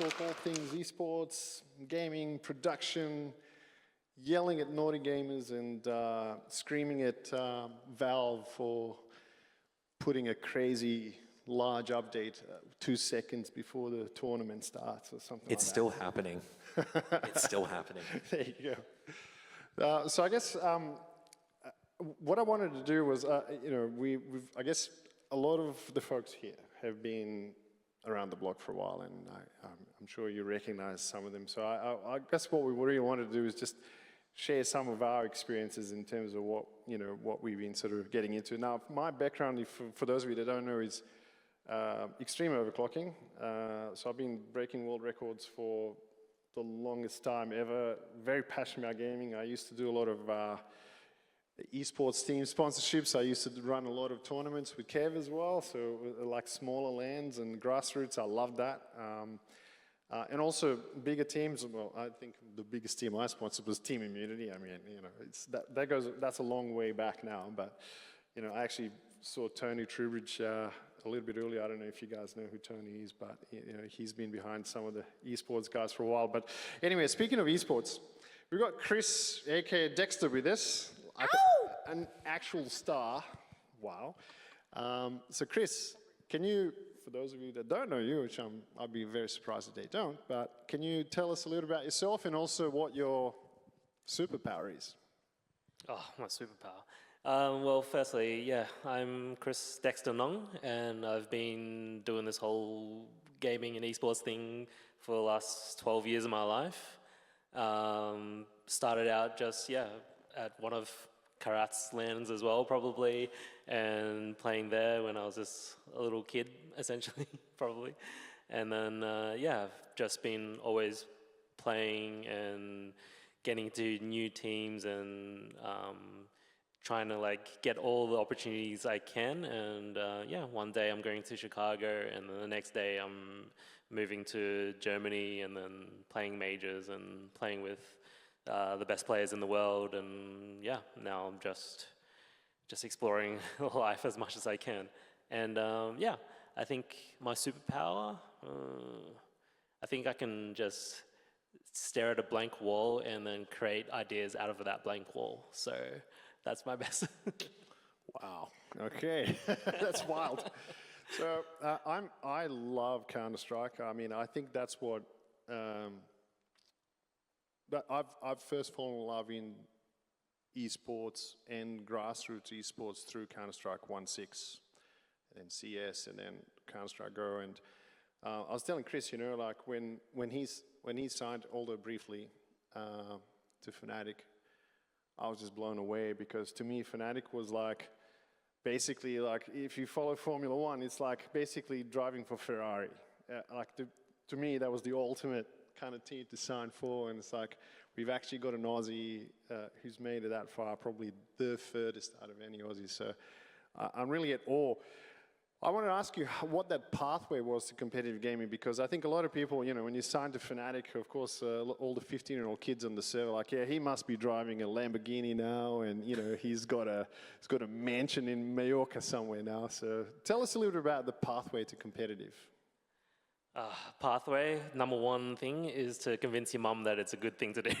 talk all things esports, gaming, production, yelling at naughty gamers and screaming at Valve for putting a crazy large update 2 seconds before the tournament starts or something It's like still happening. It's still happening. There you go. So I guess what I wanted to do was, I guess a lot of the folks here have been around the block for a while, and I'm sure you recognize some of them. So I guess what we really wanted to do is just share some of our experiences in terms of what we've been sort of getting into. Now, my background, for those of you that don't know, is extreme overclocking. So I've been breaking world records for the longest time ever. Very passionate about gaming. I used to do a lot of esports team sponsorships. I used to run a lot of tournaments with Kev as well, so like smaller lands and grassroots. I love that. And also bigger teams. Well, I think the biggest team I sponsored was Team Immunity. I mean, that's a long way back now. But I actually saw Tony Trubridge a little bit earlier. I don't know if you guys know who Tony is, but he's been behind some of the esports guys for a while. But anyway, speaking of esports, we've got Chris, aka Dexter, with us. An actual star. Wow. So Chris, can you, for those of you that don't know you, which I'd be very surprised if they don't, but can you tell us a little about yourself and also what your superpower is? Oh, my superpower. Well, firstly, yeah, I'm Chris Dexter Nong, and I've been doing this whole gaming and esports thing for the last 12 years of my life. Started out just, at one of Karat's lands as well, probably, and playing there when I was just a little kid, essentially, probably. And then, I've just been always playing and getting to new teams and trying to get all the opportunities I can. And one day I'm going to Chicago, and then the next day I'm moving to Germany, and then playing majors and playing with the best players in the world, and now I'm just exploring life as much as I can. And I think my superpower, I think I can just stare at a blank wall and then create ideas out of that blank wall. So that's my best. Wow. Okay, that's wild. So I love Counter-Strike. I mean, I think that's what. But I've first fallen in love in esports and grassroots esports through Counter-Strike 1.6, and then CS, and then Counter-Strike Go. And I was telling Chris, when he signed, although briefly, to Fnatic, I was just blown away, because to me, Fnatic was basically if you follow Formula One, it's basically driving for Ferrari. To me, that was the ultimate kind of team to sign for, and it's we've actually got an Aussie who's made it that far, probably the furthest out of any Aussie. So I'm really at awe. I want to ask you what that pathway was to competitive gaming, because I think a lot of people, when you sign to Fnatic, of course, all the 15-year-old kids on the server, he must be driving a Lamborghini now, and he's got a mansion in Mallorca somewhere now. So tell us a little bit about the pathway to competitive. Pathway, number one thing is to convince your mum that it's a good thing to do.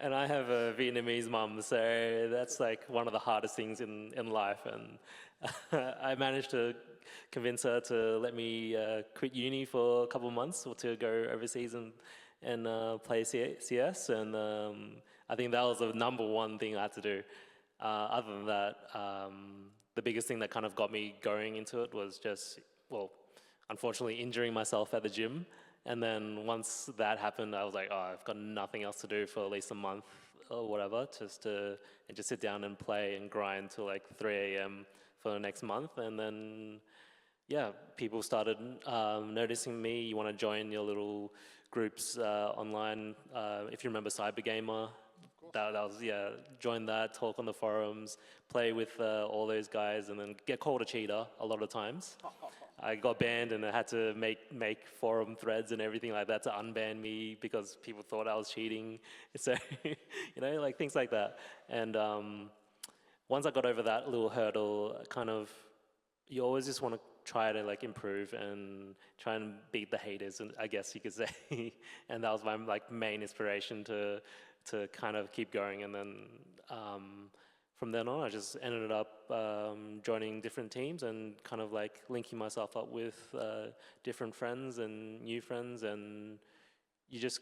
And I have a Vietnamese mum, so that's one of the hardest things in life. And I managed to convince her to let me quit uni for a couple of months, or to go overseas and play CS. And I think that was the number one thing I had to do. Other than that, the biggest thing that kind of got me going into it was just, unfortunately injuring myself at the gym. And then once that happened, I was like, I've got nothing else to do for at least a month or whatever, just sit down and play and grind till 3 a.m. for the next month. And then, people started noticing me. You want to join your little groups online. If you remember Cybergamer, that was, join that, talk on the forums, play with all those guys, and then get called a cheater a lot of times. I got banned, and I had to make forum threads and everything like that to unban me, because people thought I was cheating. So, things like that. And once I got over that little hurdle, you always just want to try to like improve and try and beat the haters, and I guess you could say. And that was my like main inspiration to kind of keep going. And then from then on, I just ended up joining different teams and kind of like linking myself up with different friends and new friends, and you just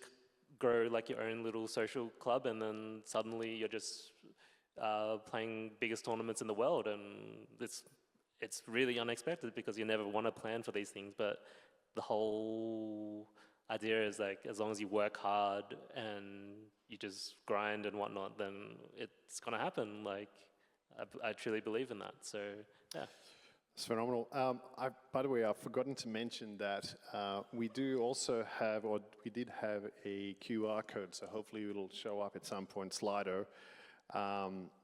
grow like your own little social club, and then suddenly you're just playing biggest tournaments in the world, and it's really unexpected because you never want to plan for these things, but the whole idea is like as long as you work hard and you just grind and whatnot, then it's gonna happen. Like I truly believe in that. So yeah. It's phenomenal. By the way, I've forgotten to mention that we do also have, or we did have a QR code, so hopefully it'll show up at some point, Slido,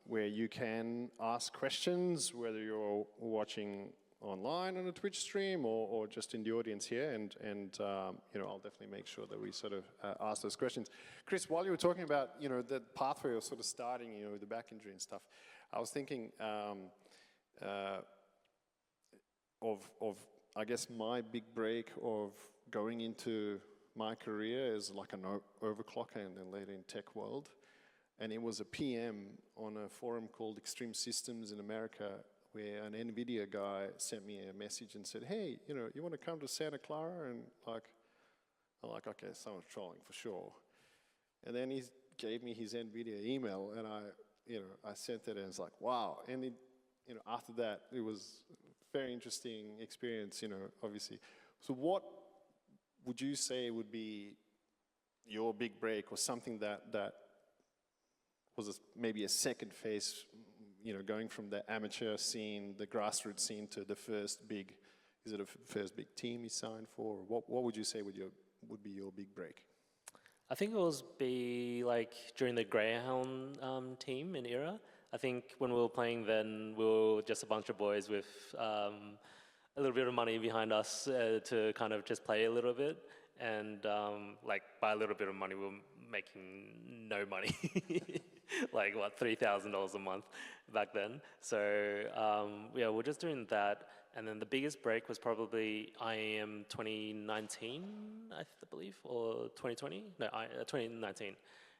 where you can ask questions, whether you're watching online on a Twitch stream or just in the audience here, and you know, I'll definitely make sure that we sort of ask those questions. Chris, while you were talking about, you know, the pathway of sort of starting, you know, with the back injury and stuff, I was thinking of I guess my big break of going into my career as like an overclocker and then later in tech world. And it was a PM on a forum called Extreme Systems in America, where an NVIDIA guy sent me a message and said, hey, you know, you want to come to Santa Clara? And like, I'm like, okay, someone's trolling for sure. And then he gave me his NVIDIA email, and I sent it, and it's like, wow. And it, you know, after that, it was very interesting experience, you know, obviously. So what would you say would be your big break, or something that was maybe a second phase, you know, going from the amateur scene, the grassroots scene, to the first big, is it a first big team you signed for? What would you say would be your big break? I think it was be like during the Greyhound team in era. I think when we were playing then, we were just a bunch of boys with a little bit of money behind us to kind of just play a little bit. And like by a little bit of money, we were making no money. Like what, $3,000 a month back then. So yeah, we're just doing that. And then the biggest break was probably IAM 2019, I believe, or 2020? No, 2019.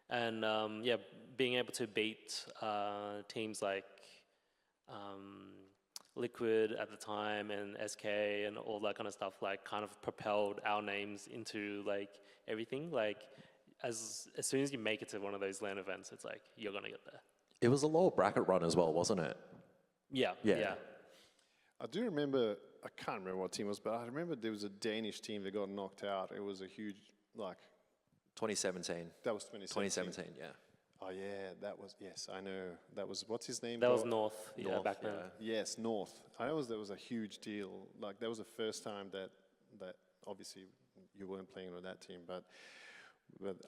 And yeah, being able to beat teams like Liquid at the time and SK and all that kind of stuff, like kind of propelled our names into like everything. Like as soon as you make it to one of those LAN events, it's like, you're gonna get there. It was a lower bracket run as well, wasn't it? Yeah, Yeah. yeah. I do remember, I can't remember what team it was, but I remember there was a Danish team that got knocked out. It was a huge, like... 2017. That was 2017. 2017, yeah. Oh yeah, that was, yes, I know. That was, what's his name? That was North, yeah, North, back then. yeah. Yes, North. I know that was a huge deal. Like, that was the first time that obviously you weren't playing on that team, but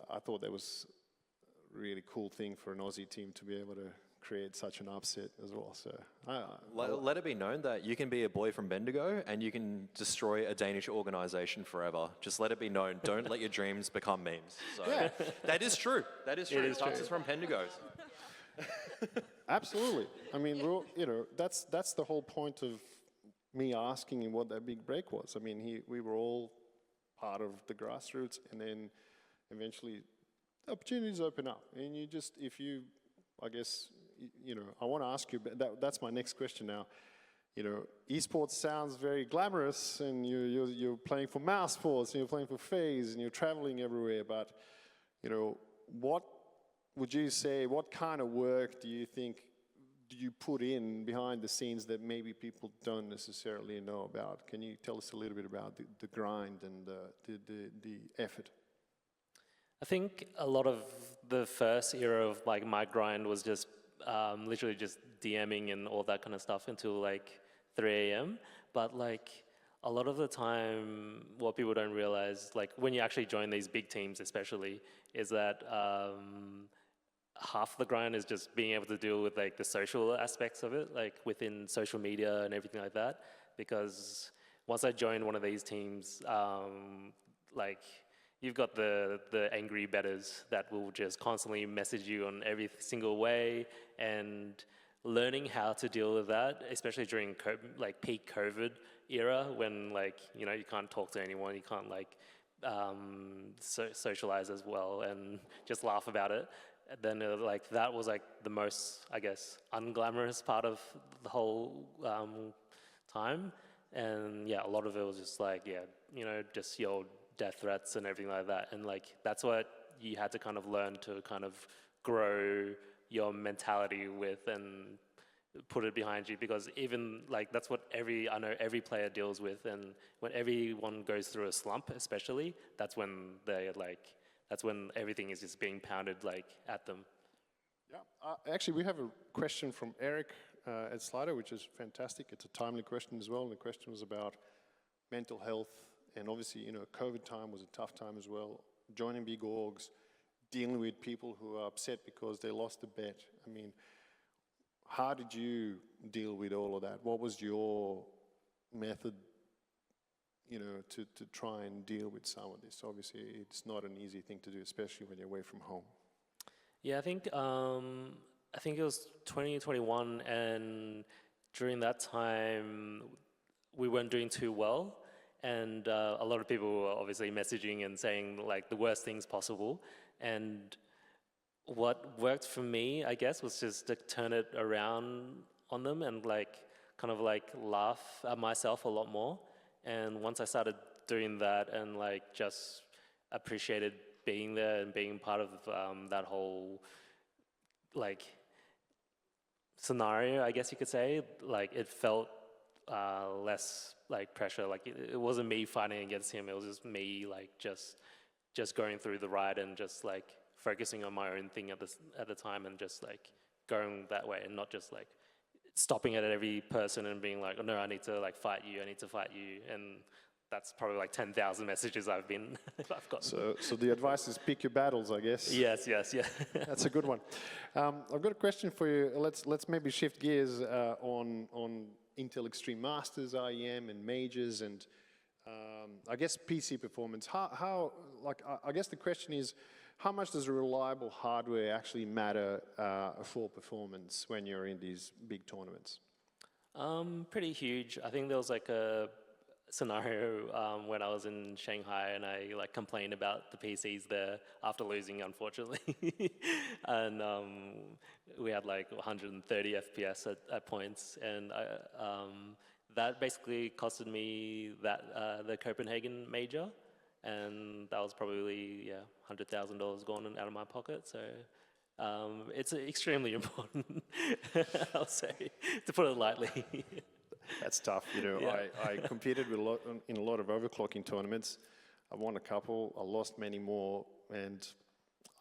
I thought that was a really cool thing for an Aussie team to be able to create such an upset as well. So Let it be known that you can be a boy from Bendigo and you can destroy a Danish organization forever. Just let it be known. Don't let your dreams become memes. So Yeah. that is true. That is true. is Tux true. is from Bendigo. Absolutely. I mean, you know, that's the whole point of me asking him what that big break was. I mean, we were all part of the grassroots, and then eventually opportunities open up, and you just, I guess, you know, I want to ask you, that's my next question now. You know, esports sounds very glamorous, and you're playing for Mouse Sports, and you're playing for FaZe, and you're traveling everywhere, but, you know, what would you say, what kind of work do you think do you put in behind the scenes that maybe people don't necessarily know about? Can you tell us a little bit about the grind and the effort? I think a lot of the first era of like my grind was just literally just DMing and all that kind of stuff until like 3 a.m. But like a lot of the time, what people don't realize, like when you actually join these big teams especially, is that half the grind is just being able to deal with like the social aspects of it, like within social media and everything like that. Because once I joined one of these teams, like you've got the angry betters that will just constantly message you on every single way, and learning how to deal with that, especially during like peak COVID era, when like you can't talk to anyone, you can't like socialize as well, and just laugh about it. And then like that was like the most, I guess, unglamorous part of the whole time. And yeah, a lot of it was just like, just your death threats and everything like that. And like, that's what you had to kind of learn to kind of grow your mentality with and put it behind you, because even like, that's what I know every player deals with. And when everyone goes through a slump, especially, that's when that's when everything is just being pounded like at them. Yeah, actually, we have a question from Eric at Slido, which is fantastic. It's a timely question as well. And the question was about mental health. And obviously, COVID time was a tough time as well. Joining big orgs, dealing with people who are upset because they lost a bet. I mean, how did you deal with all of that? What was your method, to try and deal with some of this? Obviously, it's not an easy thing to do, especially when you're away from home. Yeah, I think it was 2021, and during that time, we weren't doing too well, and a lot of people were obviously messaging and saying like the worst things possible. And what worked for me, I guess, was just to turn it around on them and like kind of like laugh at myself a lot more. And once I started doing that and like just appreciated being there and being part of that whole like scenario, I guess you could say, like it felt less like pressure. Like it wasn't me fighting against him. It was just me like just going through the ride and just like focusing on my own thing at the time, and just like going that way, and not just like stopping at every person and being like, oh no, I need to like fight you. And that's probably like 10,000 messages I've gotten. So the advice is pick your battles, I guess. Yes, yeah. That's a good one. I've got a question for you. Let's maybe shift gears on Intel Extreme Masters, IEM, and Majors, and I guess PC performance. I guess the question is, how much does reliable hardware actually matter for performance when you're in these big tournaments? Pretty huge. I think there was like a scenario when I was in Shanghai, and I like complained about the PCs there after losing, unfortunately. And we had like 130 FPS at points, and that basically costed me the Copenhagen major, and that was probably $100,000 gone out of my pocket. So it's extremely important, I'll say, to put it lightly. That's tough. I competed in a lot of overclocking tournaments. I won a couple, I lost many more, and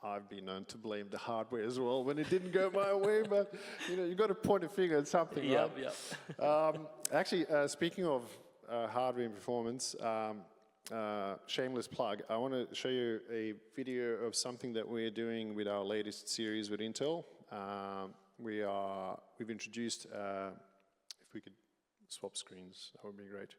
I've been known to blame the hardware as well when it didn't go my way. But you've got to point a finger at something, right? Yeah. Actually, speaking of hardware and performance, shameless plug. I want to show you a video of something that we're doing with our latest series with Intel. We've introduced. If we could swap screens, that would be great.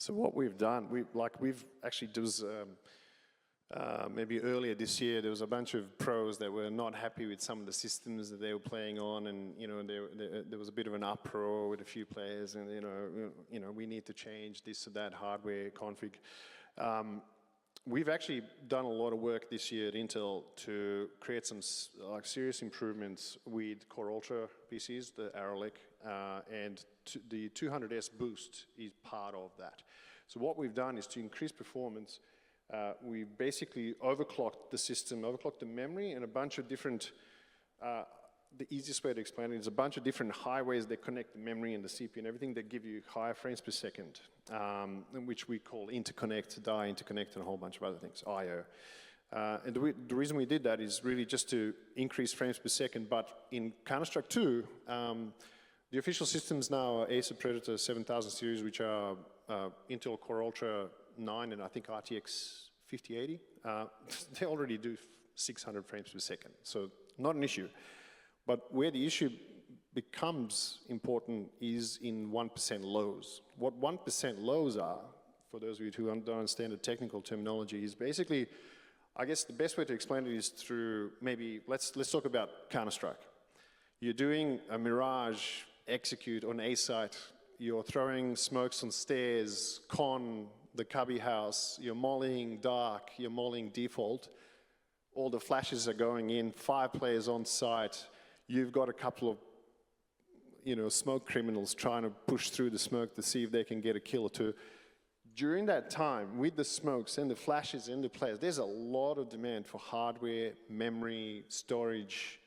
So what we've done, we've actually maybe earlier this year, there was a bunch of pros that were not happy with some of the systems that they were playing on, and there was a bit of an uproar with a few players, and we need to change this or that hardware config. We've actually done a lot of work this year at Intel to create some serious improvements with Core Ultra PCs, the Arrow Lake and the 200S boost is part of that. So what we've done is to increase performance, we basically overclocked the system, overclocked the memory, and a bunch of different, the easiest way to explain it is a bunch of different highways that connect the memory and the CPU and everything that give you higher frames per second, which we call interconnect, die interconnect, and a whole bunch of other things, I/O. And the reason we did that is really just to increase frames per second, but in Counter-Strike 2, the official systems now are Acer Predator 7000 series, which are Intel Core Ultra 9 and I think RTX 5080. They already do 600 frames per second, so not an issue. But where the issue becomes important is in 1% lows. What 1% lows are, for those of you who don't understand the technical terminology, is basically, I guess the best way to explain it is through maybe, let's talk about Counter-Strike. You're doing a Mirage execute on A site, you're throwing smokes on stairs, con, the cubby house, you're mollying dark, you're mollying default, all the flashes are going in, 5 players on site, you've got a couple of smoke criminals trying to push through the smoke to see if they can get a kill or two. During that time, with the smokes and the flashes and the players, there's a lot of demand for hardware, memory, storage,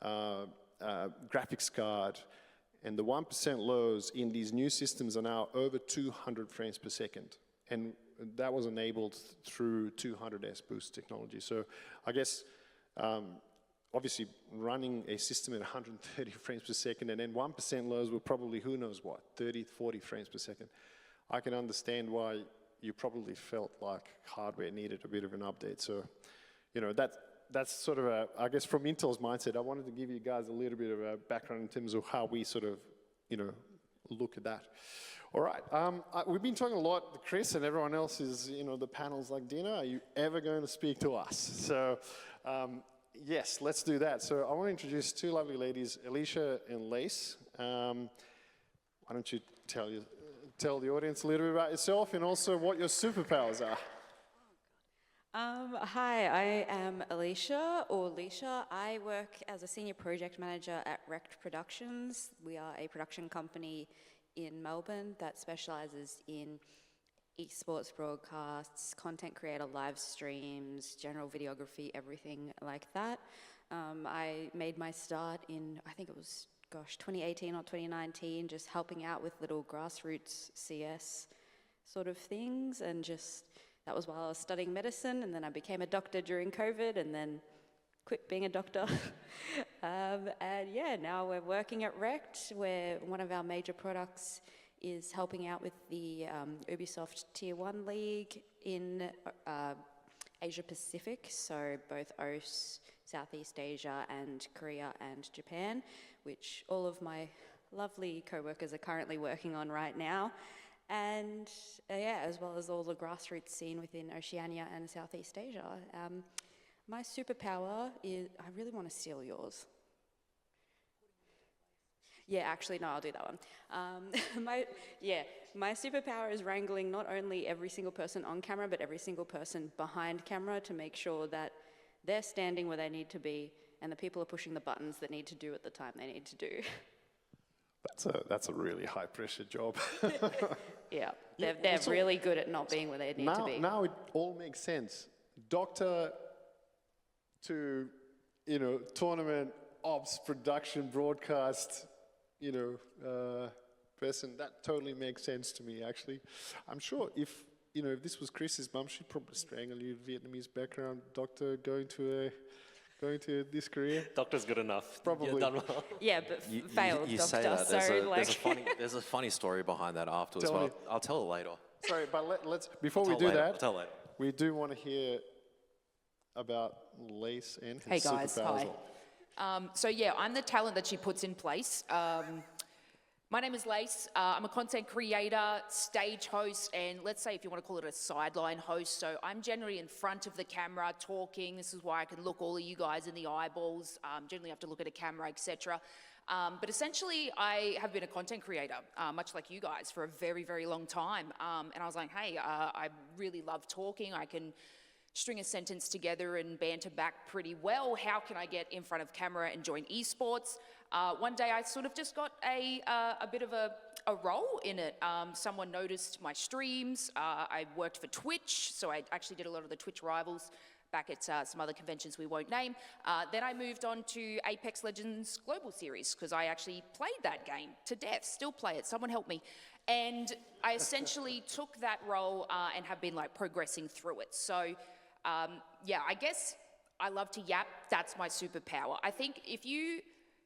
graphics card, and the 1% lows in these new systems are now over 200 frames per second. And that was enabled through 200S boost technology. So I guess, obviously, running a system at 130 frames per second and then 1% lows were probably, who knows what, 30, 40 frames per second. I can understand why you probably felt like hardware needed a bit of an update. So, that's sort of I guess from Intel's mindset, I wanted to give you guys a little bit of a background in terms of how we sort of, look at that. All right, we've been talking a lot, Chris and everyone else is, the panel's like, Dina, are you ever going to speak to us? So, yes, let's do that. So I want to introduce 2 lovely ladies, Alicia and Lace. Why don't you tell the audience a little bit about yourself and also what your superpowers are. Hi, I am Alicia, or Leisha. I work as a senior project manager at Rect Productions. We are a production company in Melbourne that specialises in esports broadcasts, content creator live streams, general videography, everything like that. I made my start in, I think it was, 2018 or 2019, just helping out with little grassroots CS sort of things, and just, that was while I was studying medicine, and then I became a doctor during COVID, and then quit being a doctor. And yeah, now we're working at Rect, where one of our major products is helping out with the Ubisoft Tier 1 League in Asia Pacific, so both OS, Southeast Asia, and Korea and Japan, which all of my lovely co-workers are currently working on right now. And yeah, as well as all the grassroots scene within Oceania and Southeast Asia. My superpower is, I really want to steal yours. Yeah, actually, no, I'll do that one. My superpower is wrangling not only every single person on camera, but every single person behind camera to make sure that they're standing where they need to be and the people are pushing the buttons that need to do at the time they need to do. That's a really high pressure job. Yeah, they're really good at not being where they need to be. Now it all makes sense. Doctor to, tournament, ops, production, broadcast, person, that totally makes sense to me, actually. I'm sure if this was Chris's mum, she'd probably strangle you, Vietnamese background, doctor going to this career. Doctor's good enough. Probably. You're done well. Yeah, but failed you doctor. say that. So There's a funny story behind that afterwards. Tell me. I'll tell it later. Sorry, but let's before I'll we tell do later. that, I'll tell later. we do want to hear about Lace and her Hey guys, superpowers. hi. So yeah, I'm the talent that she puts in place. My name is Lace. I'm a content creator, stage host, and let's say if you want to call it a sideline host. So I'm generally in front of the camera talking. This is why I can look all of you guys in the eyeballs. Generally have to look at a camera, etc. But essentially, I have been a content creator, much like you guys, for a very, very long time. And I was like, hey, I really love talking. I can string a sentence together and banter back pretty well. How can I get in front of camera and join esports? One day I sort of just got a bit of a role in it. Someone noticed my streams. I worked for Twitch, so I actually did a lot of the Twitch rivals back at some other conventions we won't name. Then I moved on to Apex Legends Global Series because I actually played that game to death, still play it, someone help me. And I essentially took that role and have been like progressing through it. So yeah, I guess I love to yap, that's my superpower. I think if you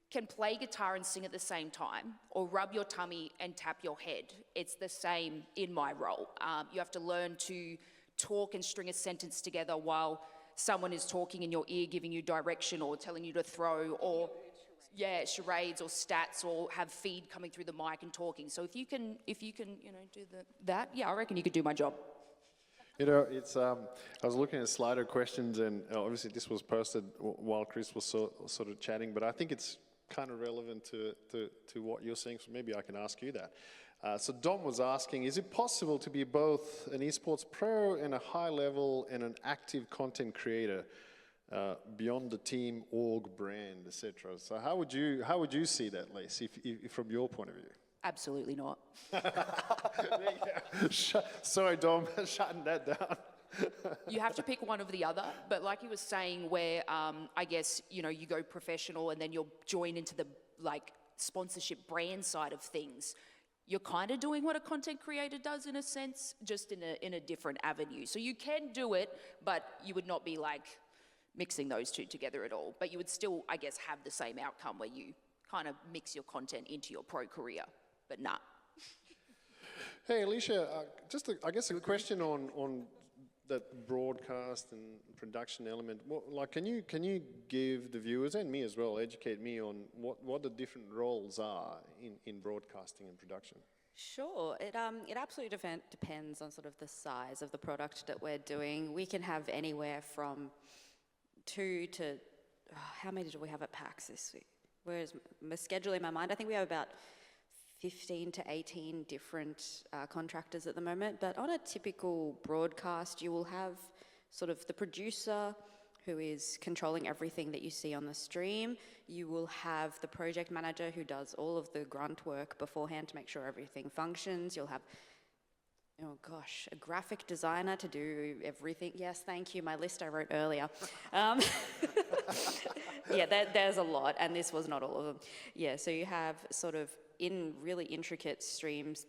can play guitar and sing at the same time, or rub your tummy and tap your head, it's the same in my role. You have to learn to talk and string a sentence together while someone is talking in your ear, giving you direction or telling you to throw, or yeah, charades or stats, or have feed coming through the mic and talking. So if you can, do that, yeah, I reckon you could do my job. You know, it's, I was looking at Slido questions, and obviously this was posted while Chris was sort of chatting, but I think it's kind of relevant to what you're saying, so maybe I can ask you that. So Dom was asking, is it possible to be both an esports pro and a high level and an active content creator beyond the team, org, brand, etc.? So how would you see that, Lacey, if from your point of view? Absolutely not. Sorry, Dom, shutting that down. You have to pick one of the other, but like you were saying, where I guess you go professional and then you'll join into the like sponsorship brand side of things. You're kind of doing what a content creator does in a sense, just in a different avenue. So you can do it, but you would not be like mixing those two together at all. But you would still, I guess, have the same outcome where you kind of mix your content into your pro career, but nah. Hey, Alicia, just I guess a question on that broadcast and production element. Can you give the viewers and me as well, educate me on what the different roles are in broadcasting and production? Sure, it absolutely depends on sort of the size of the product that we're doing. We can have anywhere from 2 to, how many do we have at PAX this week? Whereas my schedule in my mind, I think we have about 15 to 18 different contractors at the moment, but on a typical broadcast, you will have sort of the producer who is controlling everything that you see on the stream. You will have the project manager who does all of the grunt work beforehand to make sure everything functions. You'll have, oh gosh, a graphic designer to do everything. Yes, thank you, my list I wrote earlier. Yeah, there's a lot, and this was not all of them. Yeah, so you have sort of, in really intricate streams,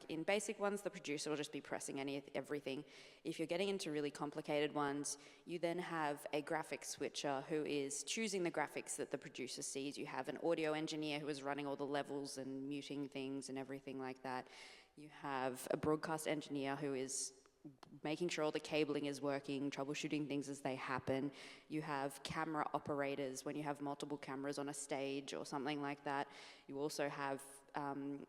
in basic ones, the producer will just be pressing everything. If you're getting into really complicated ones, you then have a graphic switcher who is choosing the graphics that the producer sees. You have an audio engineer who is running all the levels and muting things and everything like that. You have a broadcast engineer who is making sure all the cabling is working, troubleshooting things as they happen. You have camera operators when you have multiple cameras on a stage or something like that. You also have,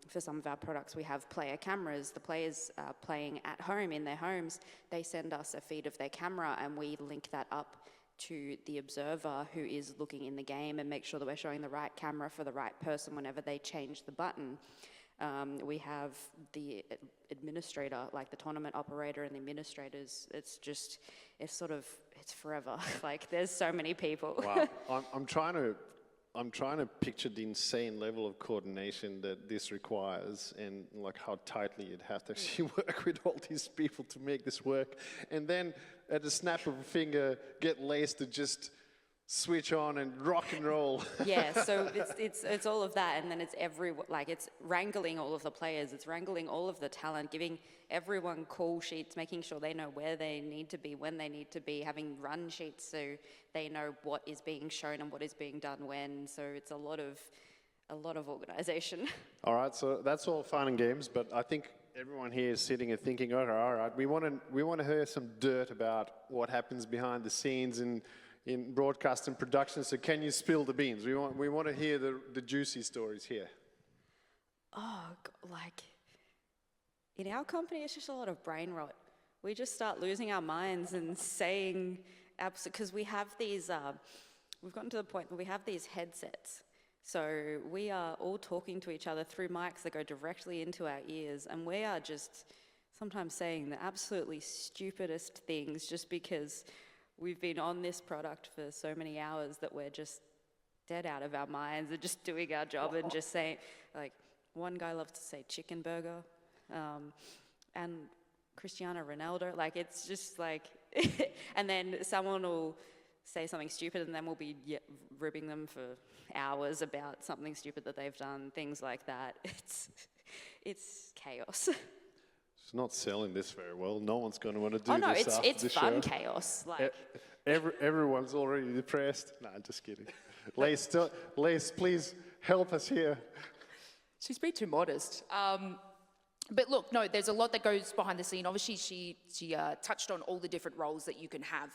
for some of our products, we have player cameras. The players playing at home in their homes, they send us a feed of their camera and we link that up to the observer who is looking in the game and make sure that we're showing the right camera for the right person whenever they change the button. We have the administrator, like the tournament operator and the administrators. It's forever. Like there's so many people. Wow, I'm trying to picture the insane level of coordination that this requires, and like how tightly you'd have to actually work with all these people to make this work, and then at the snap of a finger, get Lace to just switch on and rock and roll. Yeah, so it's all of that, and then it's wrangling all of the players, it's wrangling all of the talent, giving everyone call sheets, making sure they know where they need to be, when they need to be, having run sheets so they know what is being shown and what is being done when. So it's a lot of organization. All right, so that's all fun and games, but I think everyone here is sitting and thinking, all right, we want to hear some dirt about what happens behind the scenes in broadcast and production, so can you spill the beans? We want to hear the juicy stories here. Oh, like, in our company, it's just a lot of brain rot. We just start losing our minds and saying, because we have these, we've gotten to the point where we have these headsets. So we are all talking to each other through mics that go directly into our ears, and we are just sometimes saying the absolutely stupidest things just because we've been on this product for so many hours that we're just dead out of our minds and just doing our job and just saying, like, one guy loves to say chicken burger, and Cristiano Ronaldo, like, it's just like, and then someone will say something stupid and then we'll be ribbing them for hours about something stupid that they've done, things like that. It's chaos. It's not selling this very well. No one's going to want to do Oh no, this after it's the fun show. chaos. Like, Everyone's already depressed. Nah, just kidding. Lace, please help us here. She's been too modest. But look, no, there's a lot that goes behind the scene. Obviously, she touched on all the different roles that you can have.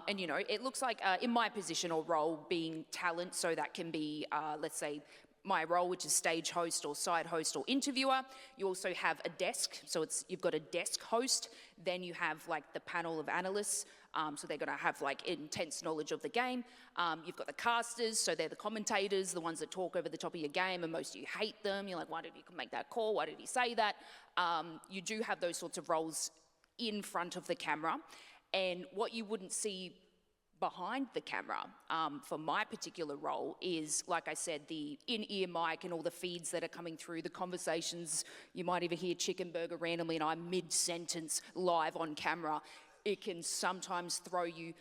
And, you know, it looks like in my position or role being talent, so that can be, let's say, my role, which is stage host or side host or interviewer. You also have a desk, so you've got a desk host. Then you have like the panel of analysts, so they're going to have like intense knowledge of the game. You've got the casters, so they're the commentators, the ones that talk over the top of your game, and most of you hate them. You're like, why did he make that call? Why did he say that? You do have those sorts of roles in front of the camera, and what you wouldn't see behind the camera for my particular role is, like I said, the in-ear mic and all the feeds that are coming through, the conversations. You might even hear chicken burger randomly and I'm mid-sentence live on camera. It can sometimes throw you.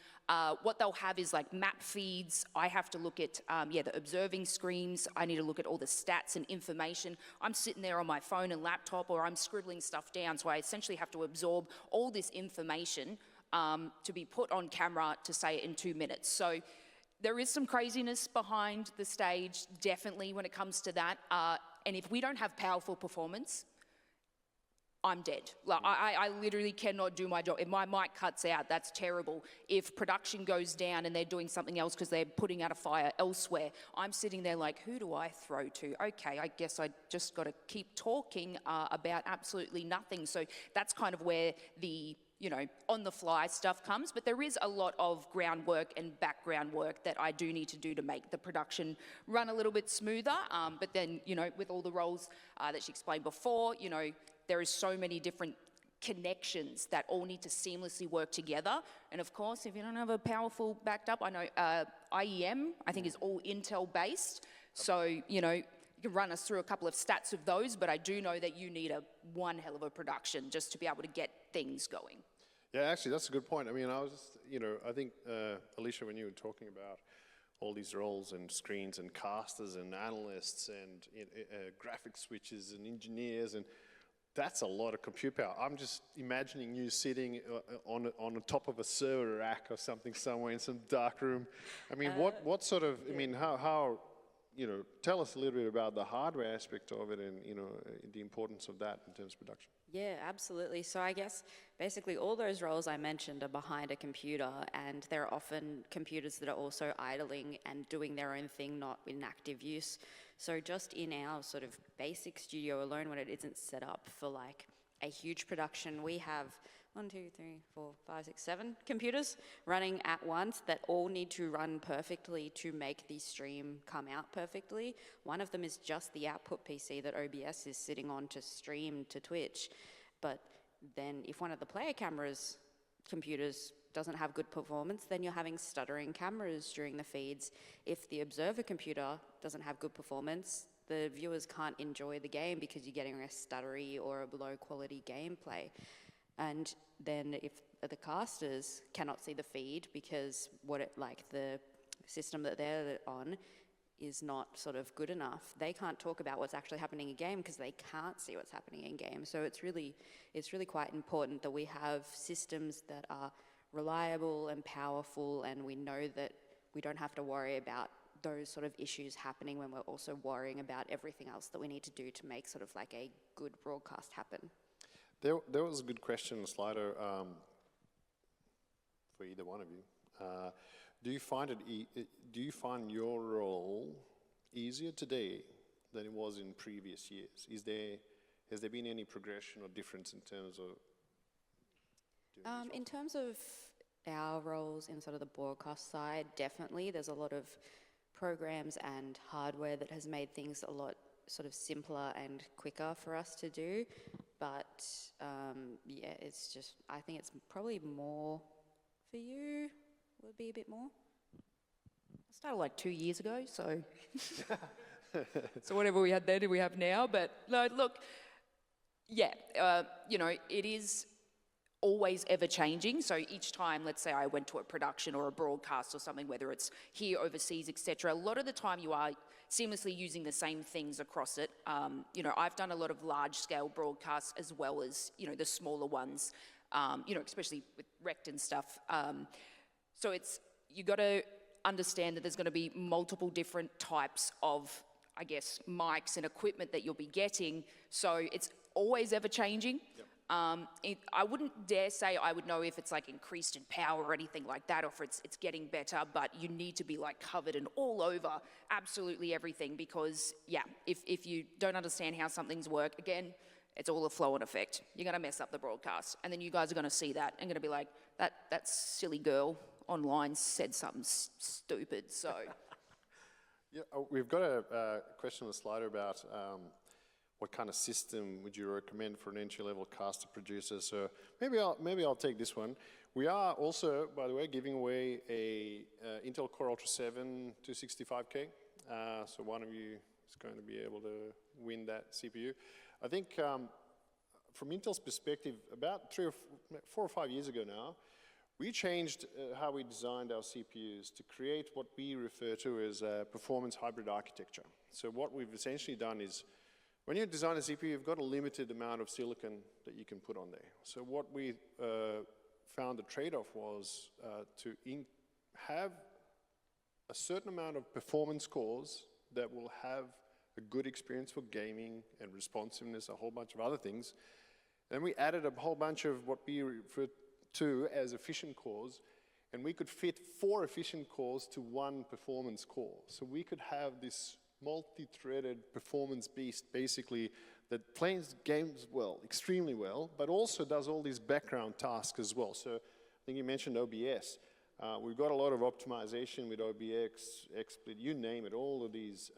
What they'll have is like map feeds. I have to look at, the observing screens. I need to look at all the stats and information. I'm sitting there on my phone and laptop, or I'm scribbling stuff down, so I essentially have to absorb all this information to be put on camera to say it in 2 minutes. So there is some craziness behind the stage, definitely, when it comes to that. And if we don't have powerful performance, I'm dead. Like, I literally cannot do my job. If my mic cuts out, that's terrible. If production goes down and they're doing something else because they're putting out a fire elsewhere, I'm sitting there like, who do I throw to? Okay, I guess I just got to keep talking about absolutely nothing. So that's kind of where the on-the-fly stuff comes, but there is a lot of groundwork and background work that I do need to do to make the production run a little bit smoother. But then, with all the roles that she explained before, there is so many different connections that all need to seamlessly work together. And of course, if you don't have a powerful backed up, I know IEM, I think, is all Intel-based. So, you can run us through a couple of stats of those, but I do know that you need one hell of a production just to be able to get things going. Yeah, actually, that's a good point. I mean, I was just, I think, Alicia, when you were talking about all these roles and screens and casters and analysts and graphic switches and engineers, and that's a lot of compute power. I'm just imagining you sitting on the top of a server rack or something somewhere in some dark room. I mean, what sort of, I mean, how tell us a little bit about the hardware aspect of it and, the importance of that in terms of production. yeah, absolutely. So I guess basically all those roles I mentioned are behind a computer, and there are often computers that are also idling and doing their own thing, not in active use. So just in our sort of basic studio alone, when it isn't set up for like a huge production, we have 1, 2, 3, 4, 5, 6, 7 computers running at once that all need to run perfectly to make the stream come out perfectly. One of them is just the output PC that OBS is sitting on to stream to Twitch. But then if one of the player computers doesn't have good performance, then you're having stuttering cameras during the feeds. If the observer computer doesn't have good performance, the viewers can't enjoy the game because you're getting a stuttery or a low quality gameplay. And then if the casters cannot see the feed because the system that they're on is not sort of good enough, they can't talk about what's actually happening in game because they can't see what's happening in game. So it's really quite important that we have systems that are reliable and powerful, and we know that we don't have to worry about those sort of issues happening when we're also worrying about everything else that we need to do to make sort of like a good broadcast happen. There was a good question, Slido, for either one of you. Do you find your role easier today than it was in previous years? Has there been any progression or difference in terms of doing this? In terms of our roles in sort of the broadcast side, definitely there's a lot of programs and hardware that has made things a lot sort of simpler and quicker for us to do. But it's just, I think it's probably more for you, would be a bit more. I started like 2 years ago, so so whatever we had then, we have now. But no, look, yeah, it is always ever changing. So each time, let's say I went to a production or a broadcast or something, whether it's here, overseas, etc., a lot of the time you are seamlessly using the same things across it. I've done a lot of large-scale broadcasts as well as, the smaller ones, especially with Rect and stuff. So you got to understand that there's going to be multiple different types of, I guess, mics and equipment that you'll be getting. So it's always ever changing. Yep. I wouldn't dare say I would know if it's like increased in power or anything like that, or if it's getting better, but you need to be like covered and all over absolutely everything, because if you don't understand how some things work, again, it's all a flow and effect. You're going to mess up the broadcast, and then you guys are going to see that and going to be like, that silly girl online said something stupid, so. Yeah, we've got a question on the slide about what kind of system would you recommend for an entry-level caster producer? So maybe I'll take this one. We are also, by the way, giving away a Intel Core Ultra 7 265K. So one of you is going to be able to win that CPU. I think from Intel's perspective, about 4 or 5 years ago now, we changed how we designed our CPUs to create what we refer to as a performance hybrid architecture. So what we've essentially done is, when you design a CPU, you've got a limited amount of silicon that you can put on there. So what we found the trade-off was to have a certain amount of performance cores that will have a good experience for gaming and responsiveness, a whole bunch of other things. Then we added a whole bunch of what we refer to as efficient cores, and we could fit 4 efficient cores to 1 performance core. So we could have this multi-threaded performance beast, basically, that plays games well, extremely well, but also does all these background tasks as well. So I think you mentioned OBS. We've got a lot of optimization with OBX, XSplit, you name it, all of these.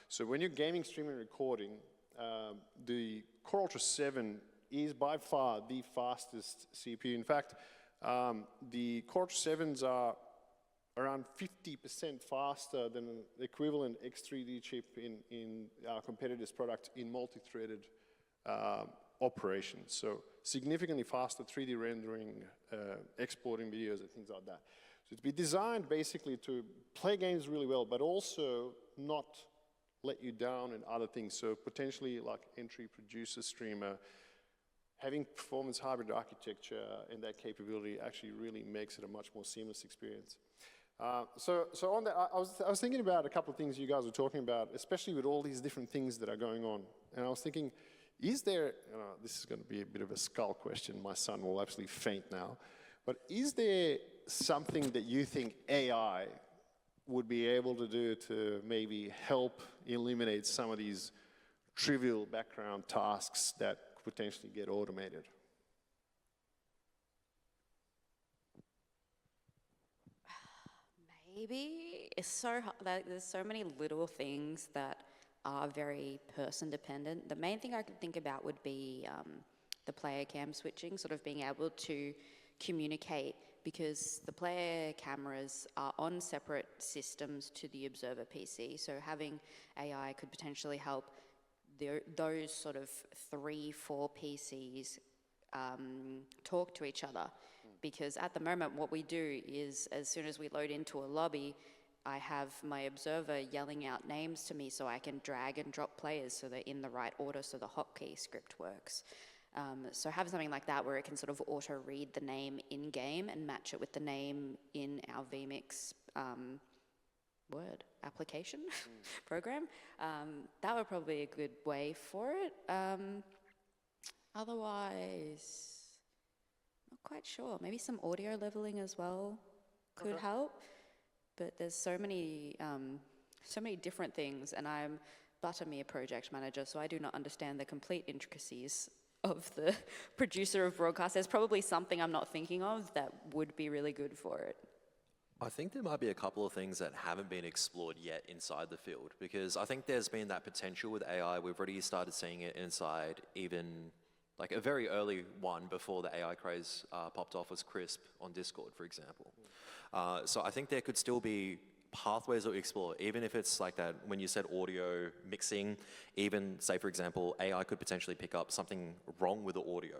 So when you're gaming, streaming, recording, the Core Ultra 7 is by far the fastest CPU. In fact, the Core Ultra 7s are around 50% faster than the equivalent X3D chip in our competitor's product in multi-threaded operations. So significantly faster 3D rendering, exporting videos and things like that. So it's been designed basically to play games really well, but also not let you down in other things. So potentially like entry producer, streamer, having performance hybrid architecture and that capability actually really makes it a much more seamless experience. So on that, I was thinking about a couple of things you guys were talking about, especially with all these different things that are going on. And I was thinking, is there, this is going to be a bit of a skull question, my son will absolutely faint now, but is there something that you think AI would be able to do to maybe help eliminate some of these trivial background tasks that potentially get automated? Maybe. It's so hard. There's so many little things that are very person dependent. The main thing I could think about would be the player cam switching, sort of being able to communicate, because the player cameras are on separate systems to the observer PC. So having AI could potentially help those sort of 3-4 PCs talk to each other. Because at the moment, what we do is, as soon as we load into a lobby, I have my observer yelling out names to me so I can drag and drop players so they're in the right order so the hotkey script works. So have something like that where it can sort of auto-read the name in-game and match it with the name in our vMix Word application program. That would probably be a good way for it. Otherwise, not quite sure. Maybe some audio leveling as well could help. But there's so many different things, and I'm but a mere project manager, so I do not understand the complete intricacies of the producer of broadcast. There's probably something I'm not thinking of that would be really good for it. I think there might be a couple of things that haven't been explored yet inside the field, because I think there's been that potential with AI. We've already started seeing it inside even like a very early one before the AI craze popped off was Crisp on Discord, for example. So I think there could still be pathways that we explore, even if it's like that, when you said audio mixing, even say, for example, AI could potentially pick up something wrong with the audio.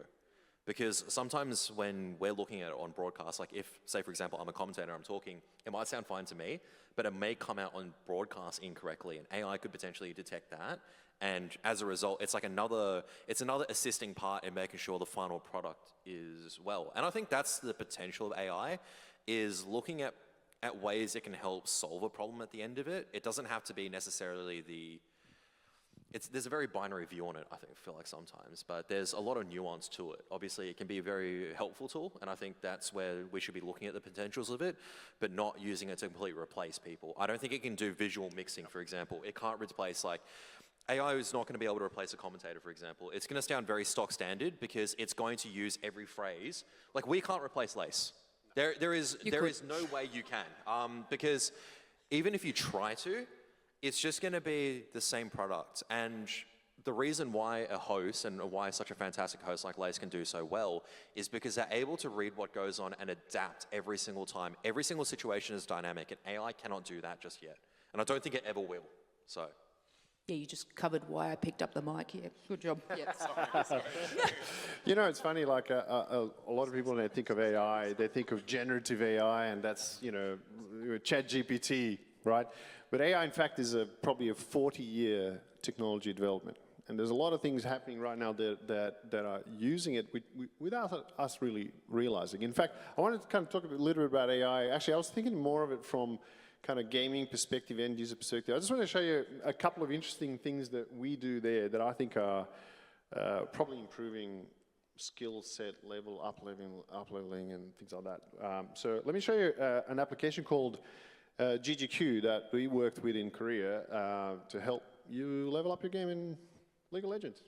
Because sometimes when we're looking at it on broadcast, like if, say, for example, I'm a commentator, I'm talking, it might sound fine to me, but it may come out on broadcast incorrectly, and AI could potentially detect that. And as a result, it's like another assisting part in making sure the final product is well. And I think that's the potential of AI, is looking at ways it can help solve a problem at the end of it. It doesn't have to be necessarily there's a very binary view on it, I feel like sometimes, but there's a lot of nuance to it. Obviously, it can be a very helpful tool, and I think that's where we should be looking at the potentials of it, but not using it to completely replace people. I don't think it can do visual mixing, for example. It can't replace, like, AI is not going to be able to replace a commentator, for example. It's going to sound very stock standard because it's going to use every phrase. Like, we can't replace Lace. There is no way you can, because even if you try to, it's just going to be the same product. And the reason why a host, and why such a fantastic host like Lace can do so well, is because they're able to read what goes on and adapt every single time. Every single situation is dynamic, and AI cannot do that just yet. And I don't think it ever will. So. Yeah, you just covered why I picked up the mic here. Good job. Yeah. You know, it's funny, like a lot of people, when they think of AI, they think of generative AI, and that's, you know, ChatGPT, right? But AI, in fact, is probably a 40-year technology development. And there's a lot of things happening right now that are using it without us really realizing. In fact, I wanted to kind of talk a little bit about AI. Actually, I was thinking more of it from kind of gaming perspective, end user perspective. I just want to show you a couple of interesting things that we do there that I think are probably improving skill set level, up-leveling and things like that. So let me show you an application called GGQ that we worked with in Korea to help you level up your game in League of Legends.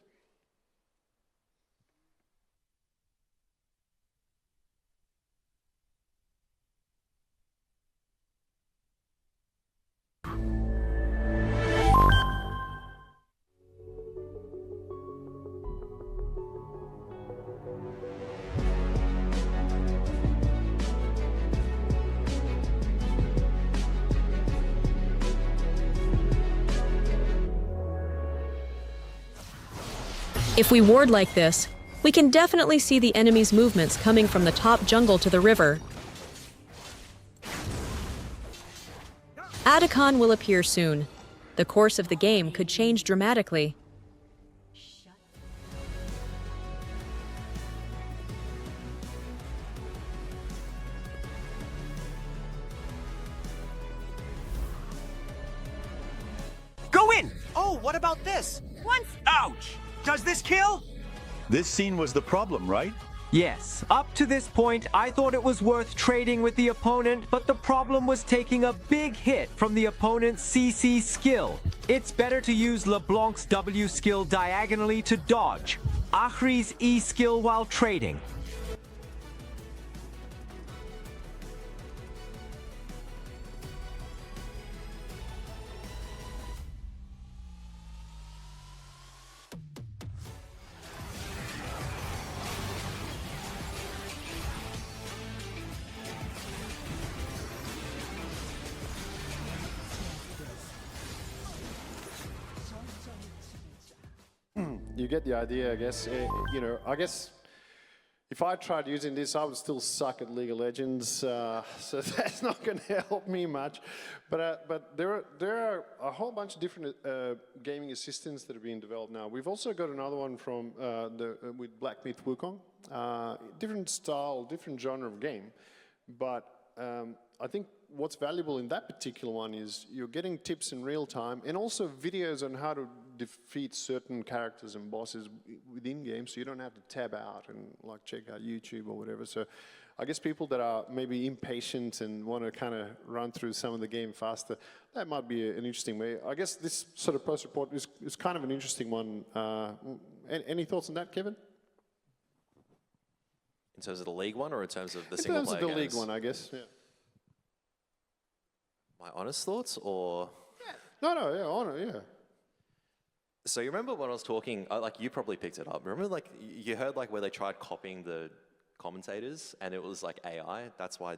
If we ward like this, we can definitely see the enemy's movements coming from the top jungle to the river. Adacon will appear soon. The course of the game could change dramatically. Go in! Oh, what about this? Once. Ouch! Does this kill? This scene was the problem, right? Yes. Up to this point, I thought it was worth trading with the opponent, but the problem was taking a big hit from the opponent's CC skill. It's better to use LeBlanc's W skill diagonally to dodge, Ahri's E skill while trading. You get the idea, I guess. You know, I guess if I tried using this, I would still suck at League of Legends, so that's not going to help me much. But there are a whole bunch of different gaming assistants that are being developed now. We've also got another one from with Black Myth Wukong. Different style, different genre of game, but I think what's valuable in that particular one is you're getting tips in real time and also videos on how to defeat certain characters and bosses within games, so you don't have to tab out and like check out YouTube or whatever. So I guess people that are maybe impatient and want to kind of run through some of the game faster, that might be an interesting way. I guess this sort of post report is kind of an interesting one. Any thoughts on that, Kevin? In terms of the league one, or in terms of the single player In terms of the games? league one, I guess, yeah. My honest thoughts, or? Yeah. So you remember when I was talking, like you probably picked it up. Remember, like you heard like where they tried copying the commentators, and it was like AI. That's why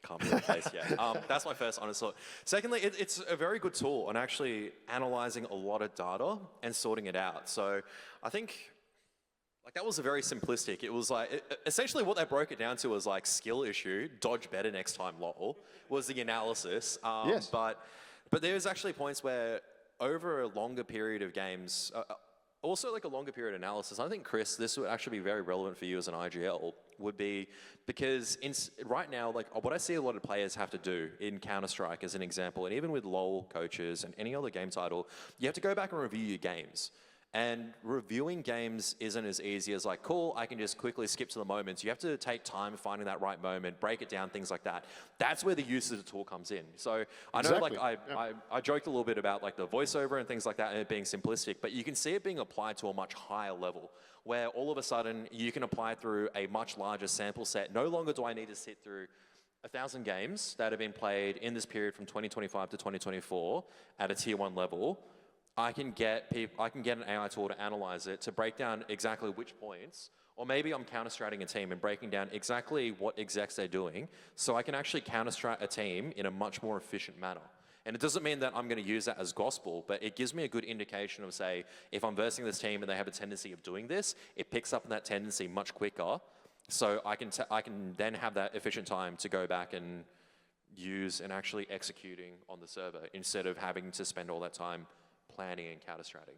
can't be replaced yet. That's my first honest thought. Secondly, it's a very good tool on actually analyzing a lot of data and sorting it out. So I think like that was a very simplistic. It was like, essentially what they broke it down to was like skill issue, dodge better next time, lol, was the analysis. Yes. But there's actually points where over a longer period of games, also like a longer period analysis, I think, Chris, this would actually be very relevant for you as an IGL, would be because right now, like what I see a lot of players have to do in Counter-Strike as an example, and even with LoL coaches and any other game title, you have to go back and review your games. And reviewing games isn't as easy as like, cool, I can just quickly skip to the moments. You have to take time finding that right moment, break it down, things like that. That's where the use of the tool comes in. So I know like I joked a little bit about like the voiceover and things like that and it being simplistic, but you can see it being applied to a much higher level where all of a sudden you can apply through a much larger sample set. No longer do I need to sit through 1,000 games that have been played in this period from 2025 to 2024 at a tier 1 level. I can get an AI tool to analyze it, to break down exactly which points, or maybe I'm counter-stratting a team and breaking down exactly what execs they're doing, so I can actually counter-strat a team in a much more efficient manner. And it doesn't mean that I'm going to use that as gospel, but it gives me a good indication of, say, if I'm versing this team and they have a tendency of doing this, it picks up on that tendency much quicker, so I can then have that efficient time to go back and use and actually executing on the server, instead of having to spend all that time planning and counter-stratting.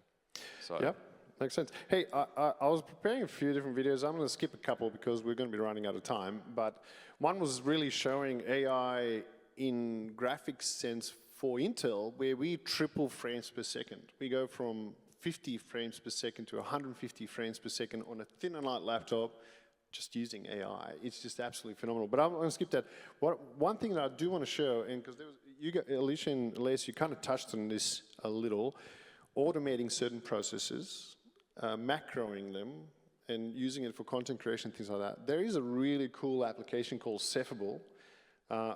So. Yep, makes sense. Hey, I was preparing a few different videos. I'm going to skip a couple because we're going to be running out of time. But one was really showing AI in graphics sense for Intel, where we triple frames per second. We go from 50 frames per second to 150 frames per second on a thin and light laptop, just using AI. It's just absolutely phenomenal. But I'm going to skip that. One thing that I do want to show, and because Alicia and Les, you kind of touched on this a little, automating certain processes, macroing them, and using it for content creation, things like that. There is a really cool application called Cephable,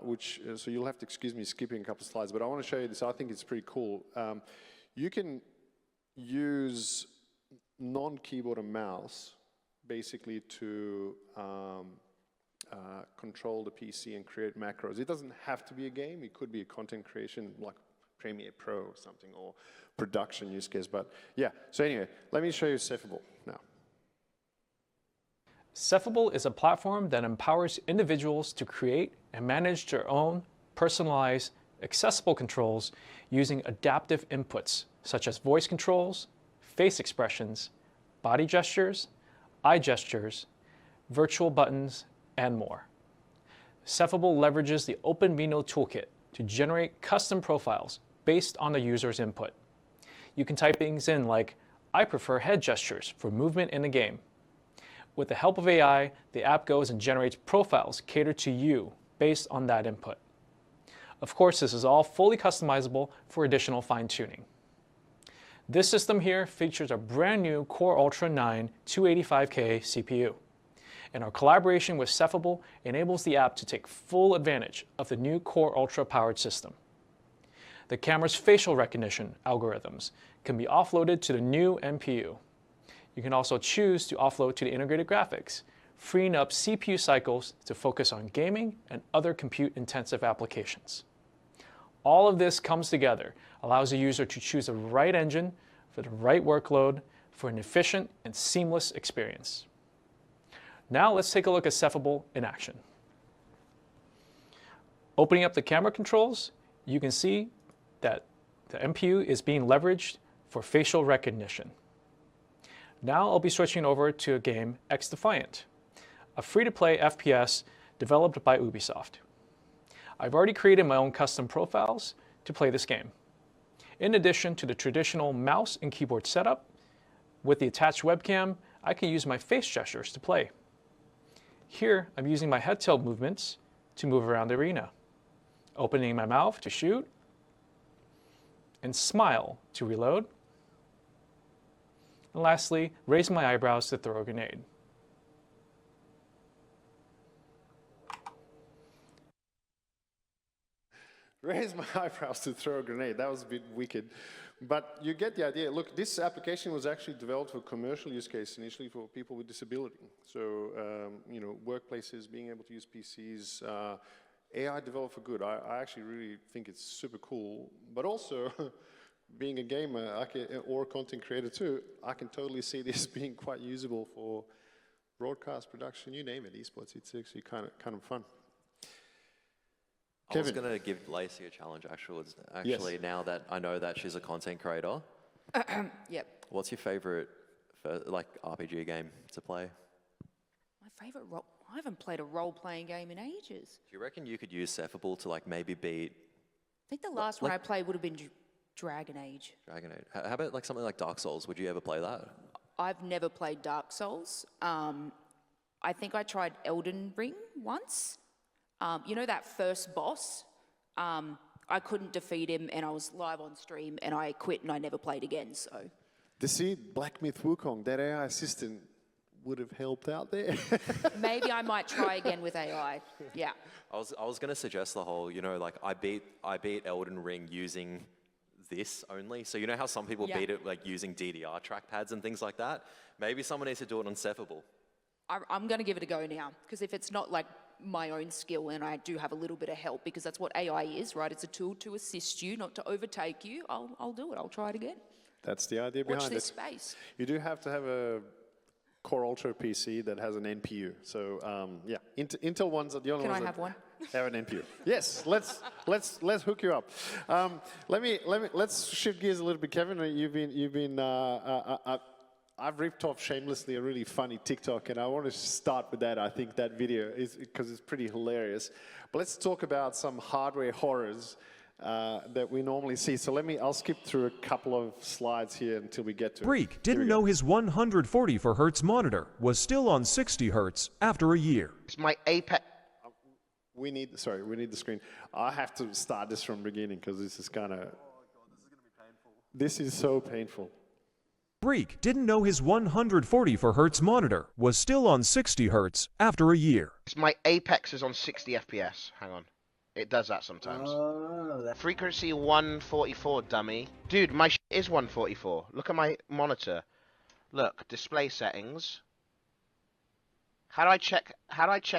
which, so you'll have to excuse me skipping a couple of slides, but I want to show you this. I think it's pretty cool. You can use non-keyboard and mouse basically to control the PC and create macros. It doesn't have to be a game. It could be a content creation like Premiere Pro or something, or production use case. But yeah, so anyway, let me show you Cephable now. Cephable is a platform that empowers individuals to create and manage their own personalized, accessible controls using adaptive inputs such as voice controls, face expressions, body gestures, eye gestures, virtual buttons, and more. Cephable leverages the OpenVINO toolkit to generate custom profiles based on the user's input. You can type things in like, I prefer head gestures for movement in the game. With the help of AI, the app goes and generates profiles catered to you based on that input. Of course, this is all fully customizable for additional fine-tuning. This system here features a brand new Core Ultra 9 285K CPU. And our collaboration with Cephable enables the app to take full advantage of the new Core Ultra powered system. The camera's facial recognition algorithms can be offloaded to the new NPU. You can also choose to offload to the integrated graphics, freeing up CPU cycles to focus on gaming and other compute-intensive applications. All of this comes together, allows the user to choose the right engine for the right workload for an efficient and seamless experience. Now let's take a look at Cephable in action. Opening up the camera controls, you can see that the NPU is being leveraged for facial recognition. Now I'll be switching over to a game, XDefiant, a free-to-play FPS developed by Ubisoft. I've already created my own custom profiles to play this game. In addition to the traditional mouse and keyboard setup, with the attached webcam, I can use my face gestures to play. Here, I'm using my head tilt movements to move around the arena, opening my mouth to shoot, and smile to reload. And lastly, raise my eyebrows to throw a grenade. Raise my eyebrows to throw a grenade. That was a bit wicked. But you get the idea. Look, this application was actually developed for commercial use case initially for people with disability. So, you know, workplaces being able to use PCs, AI developed for good. I actually really think it's super cool. But also, being a gamer or a content creator too, I can totally see this being quite usable for broadcast production, you name it, esports. It's actually kind of fun. I was going to give Lacey a challenge, actually, Yes. now that I know that she's a content creator. Yep. What's your favorite, RPG game to play? My favorite role. I haven't played a role-playing game in ages. Do you reckon you could use Cephable to maybe beat I think the last one I played would have been Dragon Age. Dragon Age? How about something like Dark Souls? Would you ever play that? I've never played Dark Souls. I think I tried Elden Ring once. You know that first boss? I couldn't defeat him, and I was live on stream, and I quit, and I never played again. So. See, Black Myth Wukong, that AI assistant would have helped out there. Maybe I might try again with AI. Yeah. I was going to suggest the whole, I beat Elden Ring using this only. So you know how some people beat it using DDR trackpads and things like that? Maybe someone needs to do it on Cephable. I'm going to give it a go now, because if it's not my own skill and I do have a little bit of help, because that's what AI is, right? It's a tool to assist you, not to overtake you. I'll do it. I'll try it again. That's the idea behind it. Watch this space. You do have to have a Core Ultra PC that has an NPU. So yeah, Intel ones are the only Can ones I have one? have an NPU. Yes, let's hook you up. Let's shift gears a little bit, Kevin. I've ripped off shamelessly a really funny TikTok, and I want to start with that. I think that video is because it's pretty hilarious. But let's talk about some hardware horrors that we normally see. So I'll skip through a couple of slides here until we get to it. Freak didn't know his 144 Hz monitor was still on 60 Hz after a year. It's my Apex. We need the screen. I have to start this from the beginning because this is kind of. This is so painful. Freak didn't know his 144 Hz monitor was still on 60 Hz after a year. My Apex is on 60 FPS. Hang on. It does that sometimes. Frequency 144, dummy. Dude, my is 144. Look at my monitor. Look, display settings. How do I check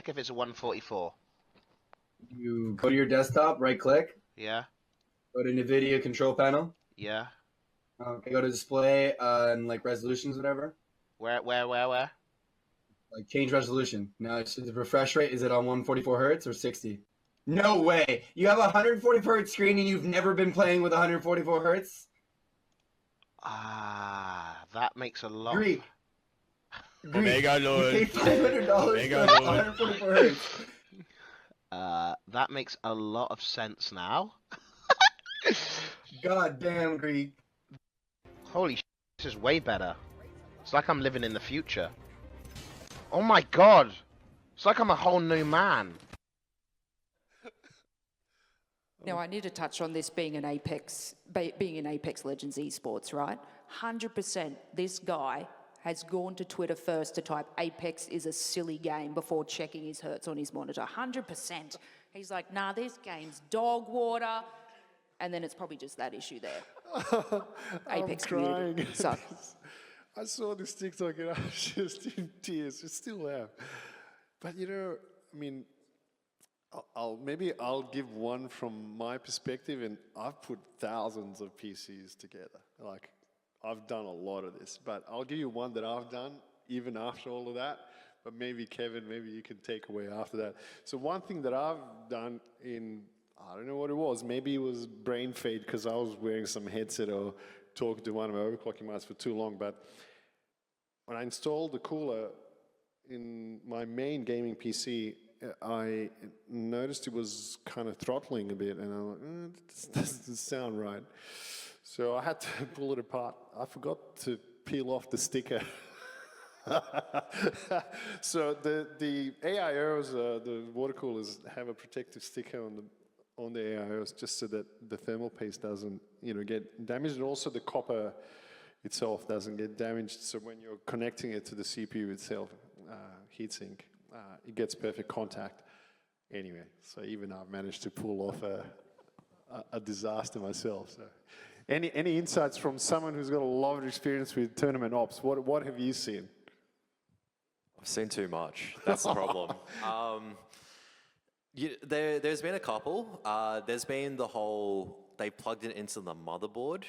if it's a 144? You go to your desktop, right click. Yeah. Go to NVIDIA control panel. Yeah. Okay, go to display and resolutions, whatever. Where? Change resolution. Now, the refresh rate, is it on 144 Hz or 60? No way! You have a 144 Hz screen and you've never been playing with 144 Hz? That makes a lot. Greek. Omega Lord. You paid $500 for 144 Hz. That makes a lot of sense now. God damn, Greek. Holy shit, this is way better. It's like I'm living in the future. Oh my god! It's like I'm a whole new man. Now, I need to touch on this being in Apex Legends esports, right? 100% this guy has gone to Twitter first to type Apex is a silly game before checking his hertz on his monitor. 100%. He's like, nah, this game's dog water. And then it's probably just that issue there. Apex community. So. I saw this TikTok and I was just in tears. I still am. But I'll give one from my perspective, and I've put thousands of PCs together. I've done a lot of this, but I'll give you one that I've done even after all of that. But maybe Kevin, you can take away after that. So one thing that I've done I don't know what it was. Maybe it was brain fade because I was wearing some headset or talking to one of my overclocking mice for too long. But when I installed the cooler in my main gaming PC, I noticed it was kind of throttling a bit, and I'm like, this doesn't sound right. So I had to pull it apart. I forgot to peel off the sticker. So the AIOs, the water coolers, have a protective sticker on the AIOs just so that the thermal paste doesn't get damaged, and also the copper itself doesn't get damaged. So when you're connecting it to the CPU itself, heatsink, it gets perfect contact. Anyway, so even I've managed to pull off a disaster myself. So, any insights from someone who's got a lot of experience with tournament ops? What have you seen? I've seen too much. That's the problem. There's been a couple. There's been the whole, they plugged it into the motherboard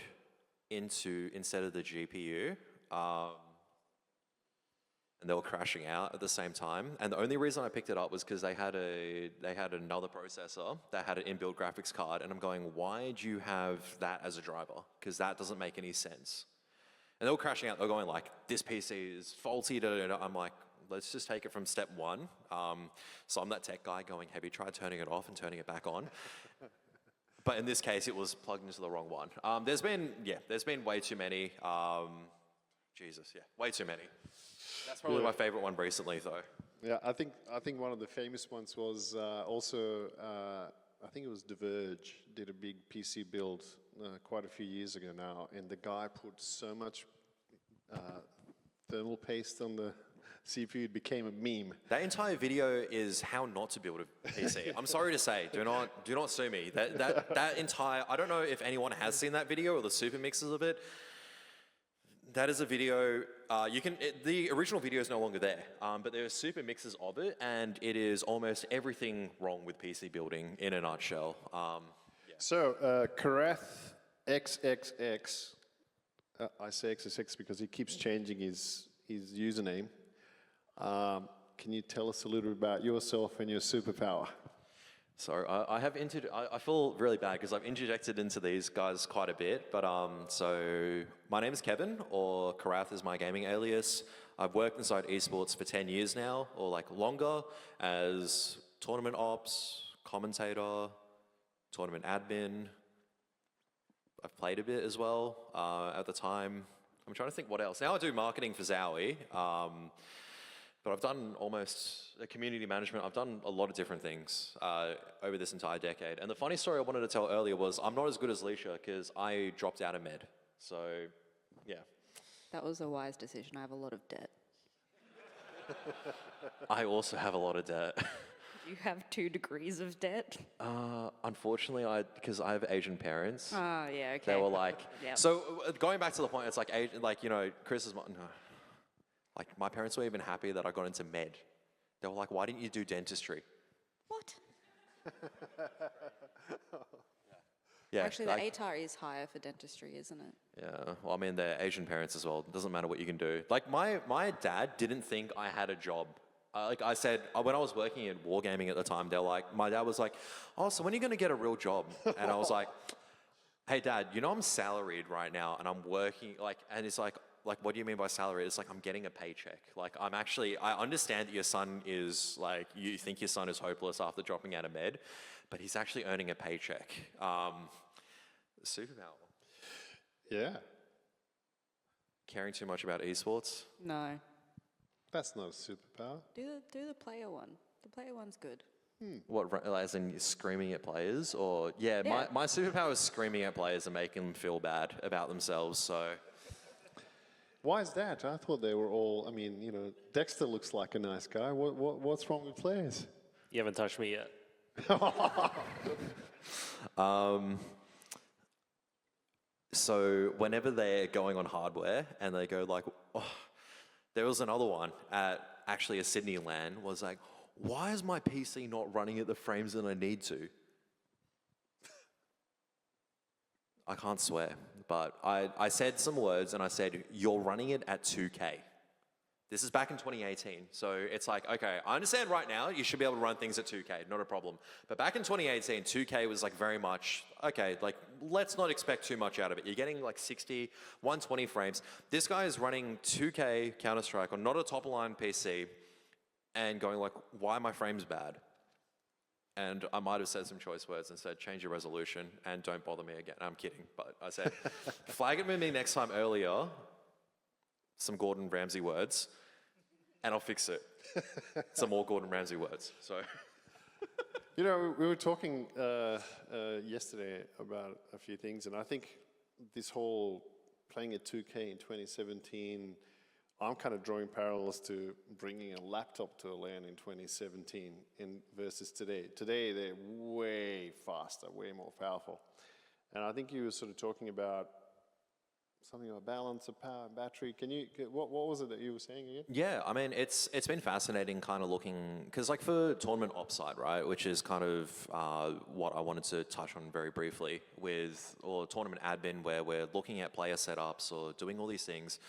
instead of the GPU. And they were crashing out at the same time. And the only reason I picked it up was because they had another processor that had an inbuilt graphics card, and I'm going, why do you have that as a driver? Because that doesn't make any sense. And they were crashing out. They were going like, this PC is faulty. Da, da, da. I'm like, let's just take it from step one. So I'm that tech guy going, have you tried turning it off and turning it back on? But in this case, it was plugged into the wrong one. There's been way too many. Way too many. That's probably my favorite one recently, though. Yeah, I think one of the famous ones was also, I think it was The Verge did a big PC build quite a few years ago now, and the guy put so much thermal paste on the CPU it became a meme. That entire video is how not to build a PC. I'm sorry to say, do not sue me. That entire, I don't know if anyone has seen that video or the super mixes of it. That is a video, the original video is no longer there, but there are super mixes of it, and it is almost everything wrong with PC building in a nutshell. So, Karath XXX, I say XXX because he keeps changing his username. Can you tell us a little bit about yourself and your superpower? So I feel really bad because I've interjected into these guys quite a bit, but so my name is Kevin, or Karath is my gaming alias. I've worked inside esports for 10 years now, or like longer, as tournament ops, commentator, tournament admin. I've played a bit as well at the time. I'm trying to think what else. Now I do marketing for Zowie. But I've done almost community management. I've done a lot of different things over this entire decade. And the funny story I wanted to tell earlier was I'm not as good as Leisha because I dropped out of med. So, yeah. That was a wise decision. I have a lot of debt. I also have a lot of debt. You have 2 degrees of debt? Unfortunately, because I have Asian parents. Oh, yeah, okay. They were like, Yep. So going back to the point, it's like, Chris's mom, no. Like, my parents were even happy that I got into med. They were like, why didn't you do dentistry? What? Yeah, Actually, the ATAR is higher for dentistry, isn't it? Yeah, well, I mean, they're Asian parents as well. It doesn't matter what you can do. Like, my dad didn't think I had a job. Like I said, when I was working in wargaming at the time, they're like, my dad was like, oh, so when are you going to get a real job? And I was like, hey, Dad, I'm salaried right now, and I'm working, and it's like, what do you mean by salary? It's like, I'm getting a paycheck. Like, I understand that your son is, you think your son is hopeless after dropping out of med, but he's actually earning a paycheck. Superpower. Yeah. Caring too much about esports? No. That's not a superpower. Do the player one. The player one's good. What, as in screaming at players? Or, yeah. My superpower is screaming at players and making them feel bad about themselves, so... Why is that? I thought they were all, Dexter looks like a nice guy. What's wrong with players? You haven't touched me yet. So whenever they're going on hardware and they go like, oh, there was another one at actually a Sydney LAN was like, why is my PC not running at the frames that I need to? I can't swear, but I said some words and I said, you're running it at 2K. This is back in 2018. So it's like, okay, I understand right now you should be able to run things at 2K, not a problem. But back in 2018, 2K was like very much, okay, like let's not expect too much out of it. You're getting like 60, 120 frames. This guy is running 2K Counter-Strike on not a top-of-line PC and going like, why are my frames bad? And I might have said some choice words and said, change your resolution and don't bother me again. I'm kidding, but I said, flag it with me next time earlier, some Gordon Ramsay words, and I'll fix it. Some more Gordon Ramsay words, so. We were talking yesterday about a few things, and I think this whole playing at 2K in 2017, I'm kind of drawing parallels to bringing a laptop to a LAN in 2017 versus today. Today, they're way faster, way more powerful. And I think you were sort of talking about something about balance of power and battery. What was it that you were saying again? Yeah, I mean, it's been fascinating kind of looking, because like for tournament ops side, right, which is kind of what I wanted to touch on very briefly or tournament admin, where we're looking at player setups or doing all these things,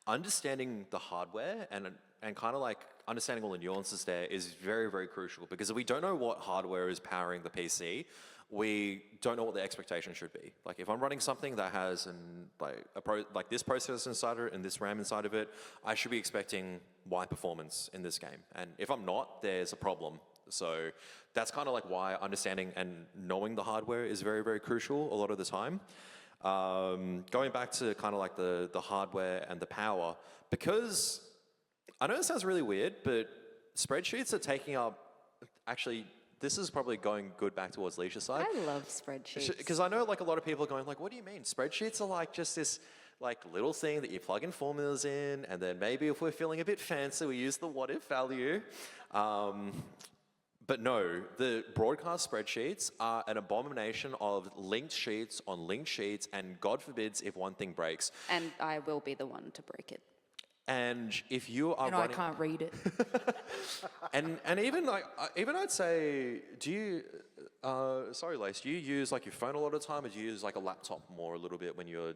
understanding the hardware and kind of like understanding all the nuances there is very, very crucial, because if we don't know what hardware is powering the PC, we don't know what the expectation should be. Like if I'm running something that has like this processor inside of it and this RAM inside of it, I should be expecting Y performance in this game. And if I'm not, there's a problem. So that's kind of like why understanding and knowing the hardware is very, very crucial a lot of the time. Going back to kind of like the hardware and the power, because I know it sounds really weird, but spreadsheets are taking up, actually, this is probably going good back towards Leisha's side. I love spreadsheets. Because I know like a lot of people are going like, what do you mean? Spreadsheets are like just this like little thing that you plug in formulas in, and then maybe if we're feeling a bit fancy, we use the what if value. But no, the broadcast spreadsheets are an abomination of linked sheets on linked sheets, and God forbids if one thing breaks. And I will be the one to break it. And if you are I can't read it. and even like I'd say, do you sorry Lace, do you use like your phone a lot of the time, or do you use like a laptop more a little bit when you're?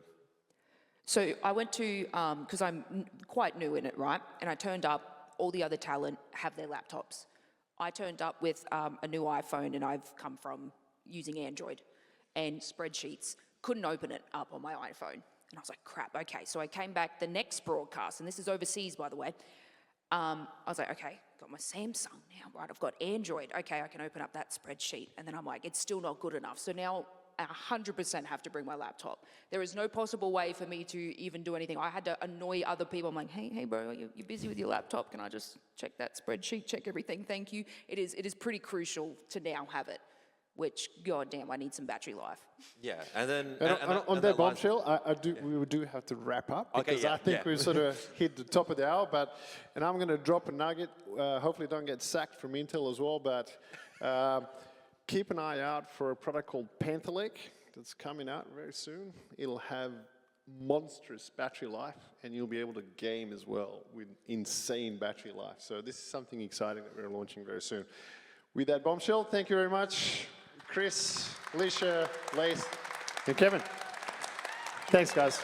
So I went to, because I'm quite new in it, right? And I turned up, all the other talent have their laptops. I turned up with a new iPhone, and I've come from using Android, and spreadsheets, couldn't open it up on my iPhone. And I was like, crap, okay. So I came back the next broadcast, and this is overseas, by the way. I was like, okay, got my Samsung now, right? I've got Android. Okay, I can open up that spreadsheet. And then I'm like, it's still not good enough. So now I 100% have to bring my laptop. There is no possible way for me to even do anything. I had to annoy other people. I'm like, hey bro, you're busy with your laptop. Can I just check that spreadsheet, check everything? Thank you. It is pretty crucial to now have it. Which, goddamn, I need some battery life. Yeah, and then on that bombshell, we do have to wrap up, because I think we've sort of hit the top of the hour. And I'm going to drop a nugget. Hopefully, don't get sacked from Intel as well. But keep an eye out for a product called Pantherlake that's coming out very soon. It'll have monstrous battery life, and you'll be able to game as well with insane battery life. So this is something exciting that we're launching very soon. With that bombshell, thank you very much, Chris, Alicia, Lace, and Kevin. Thanks, guys.